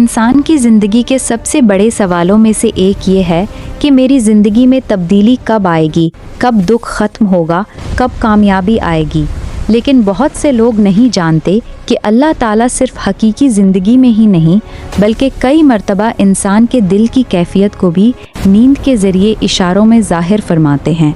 इंसान की ज़िंदगी के सबसे बड़े सवालों में से एक ये है कि मेरी ज़िंदगी में तब्दीली कब आएगी, कब दुख ख़त्म होगा, कब कामयाबी आएगी। लेकिन बहुत से लोग नहीं जानते कि अल्लाह ताला सिर्फ़ हकीकी ज़िंदगी में ही नहीं बल्कि कई मर्तबा इंसान के दिल की कैफियत को भी नींद के ज़रिए इशारों में ज़ाहिर फरमाते हैं।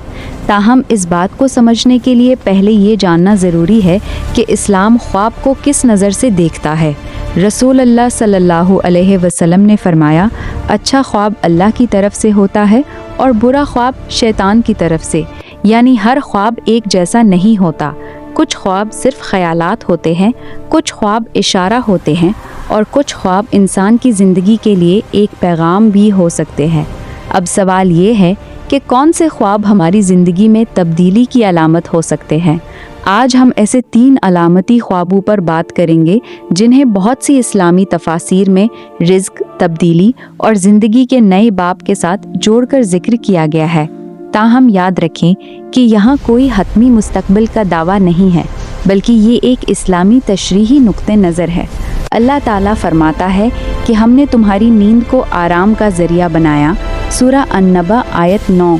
ताहम इस बात को समझने के लिए पहले ये जानना ज़रूरी है कि इस्लाम ख्वाब को किस नज़र से देखता है। रसूल अल्लाह सल्लल्लाहु अलैहि वसल्लम ने फरमाया, अच्छा ख्वाब अल्लाह की तरफ से होता है और बुरा ख्वाब शैतान की तरफ से। यानी हर ख्वाब एक जैसा नहीं होता। कुछ ख्वाब सिर्फ ख़यालात होते हैं, कुछ ख्वाब इशारा होते हैं और कुछ ख्वाब इंसान की ज़िंदगी के लिए एक पैगाम भी हो सकते हैं। अब सवाल ये है कि कौन से ख्वाब हमारी ज़िंदगी में तब्दीली की अलामत हो सकते हैं। आज हम ऐसे 3 अलामती ख्वाबों पर बात करेंगे जिन्हें बहुत सी इस्लामी तफासीर में रिज़्क, तब्दीली और ज़िंदगी के नए बाब के साथ जोड़कर जिक्र किया गया है। ताहम याद रखें कि यहाँ कोई हतमी मुस्तकबिल का दावा नहीं है, बल्कि ये एक इस्लामी तशरीही नुक्ते नज़र है। अल्लाह ताला फरमाता है कि हमने तुम्हारी नींद को आराम का ज़रिया बनाया। सूरा अन-नबा आयत 9।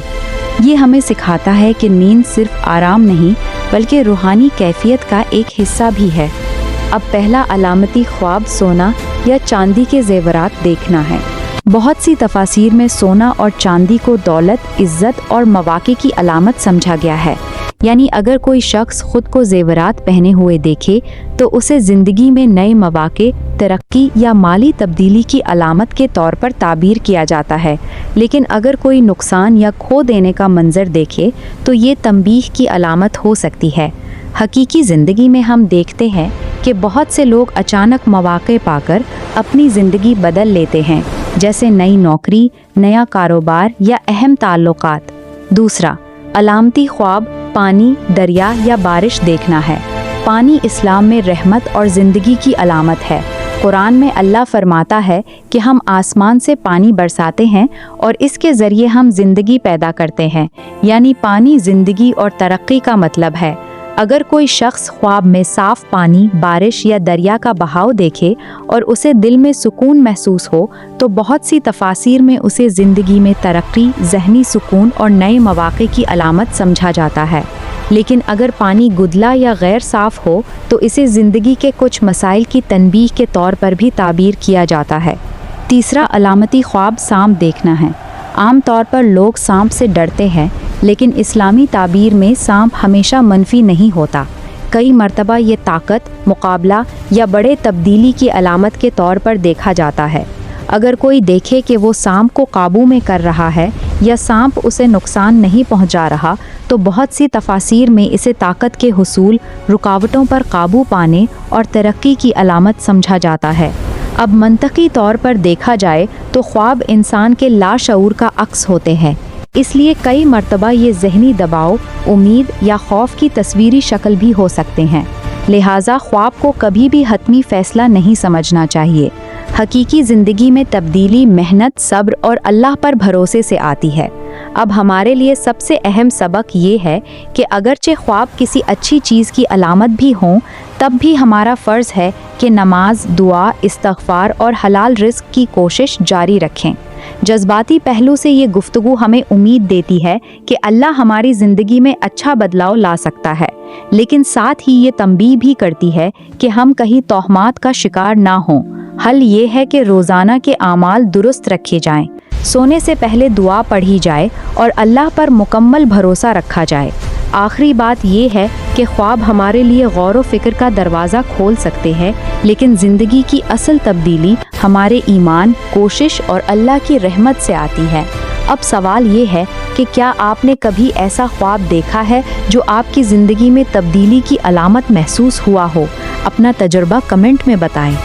ये हमें सिखाता है कि नींद सिर्फ आराम नहीं बल्कि रूहानी कैफियत का एक हिस्सा भी है। अब पहला अलामती ख्वाब सोना या चांदी के ज़ेवरात देखना है। बहुत सी तफासीर में सोना और चांदी को दौलत, इज़्ज़त और मवाक़े की अलामत समझा गया है। यानी अगर कोई शख्स खुद को ज़ेवरात पहने हुए देखे तो उसे ज़िंदगी में नए मवाक़े, तरक्की या माली तब्दीली की अलामत के तौर पर ताबीर किया जाता है। लेकिन अगर कोई नुकसान या खो देने का मंजर देखे तो ये तंबीह की अलामत हो सकती है। हकीकी ज़िंदगी में हम देखते हैं कि बहुत से लोग अचानक मौक़े पाकर अपनी ज़िंदगी बदल लेते हैं, जैसे नई नौकरी, नया कारोबार या अहम ताल्लुकात। दूसरा अलामती ख्वाब पानी, दरिया या बारिश देखना है। पानी इस्लाम में रहमत और ज़िंदगी की अलामत है। कुरान में अल्लाह फरमाता है कि हम आसमान से पानी बरसाते हैं और इसके ज़रिए हम ज़िंदगी पैदा करते हैं। यानी पानी ज़िंदगी और तरक्की का मतलब है। अगर कोई शख्स ख्वाब में साफ़ पानी, बारिश या दरिया का बहाव देखे और उसे दिल में सुकून महसूस हो तो बहुत सी तफासीर में उसे ज़िंदगी में तरक्की, ज़हनी सुकून और नए मौक़े की अलामत समझा जाता है। लेकिन अगर पानी गुदला या गैर साफ़ हो तो इसे ज़िंदगी के कुछ मसाइल की तनबीह के तौर पर भी ताबीर किया जाता है। तीसरा अलामती ख्वाब सांप देखना है। आम तौर पर लोग सांप से डरते हैं, लेकिन इस्लामी ताबीर में सांप हमेशा मनफी नहीं होता। कई मर्तबा ये ताकत, मुकाबला या बड़े तब्दीली की अलामत के तौर पर देखा जाता है। अगर कोई देखे कि वो सांप को काबू में कर रहा है या सांप उसे नुकसान नहीं पहुंचा रहा तो बहुत सी तफासीर में इसे ताकत के हुसूल, रुकावटों पर काबू पाने और तरक्की की अलामत समझा जाता है। अब मंतकी तौर पर देखा जाए तो ख्वाब इंसान के लाशऊर का अक्स होते हैं, इसलिए कई मर्तबा ये ज़हनी दबाव, उम्मीद या खौफ की तस्वीरी शक्ल भी हो सकते हैं। लिहाजा ख्वाब को कभी भी हतमी फ़ैसला नहीं समझना चाहिए। हकीकी ज़िंदगी में तब्दीली मेहनत, सब्र और अल्लाह पर भरोसे से आती है। अब हमारे लिए सबसे अहम सबक ये है कि अगरचे ख्वाब किसी अच्छी चीज़ की अलामत भी हों, तब भी हमारा फ़र्ज़ है कि नमाज, दुआ, इस्तग़फ़ार और हलाल रिज़्क़ की कोशिश जारी रखें। जज्बाती पहलू से ये गुफ्तगू हमें उम्मीद देती है कि अल्लाह हमारी ज़िंदगी में अच्छा बदलाव ला सकता है, लेकिन साथ ही ये तंबीह भी करती है कि हम कहीं तोहमात का शिकार ना हों। हल ये है कि रोज़ाना के आमाल दुरुस्त रखे जाएं, सोने से पहले दुआ पढ़ी जाए और अल्लाह पर मुकम्मल भरोसा रखा जाए। आखिरी बात ये है कि ख्वाब हमारे लिए गौर व फिक्र का दरवाज़ा खोल सकते हैं, लेकिन ज़िंदगी की असल तब्दीली हमारे ईमान, कोशिश और अल्लाह की रहमत से आती है। अब सवाल ये है कि क्या आपने कभी ऐसा ख्वाब देखा है जो आपकी ज़िंदगी में तब्दीली की अलामत महसूस हुआ हो? अपना तजुर्बा कमेंट में बताएं।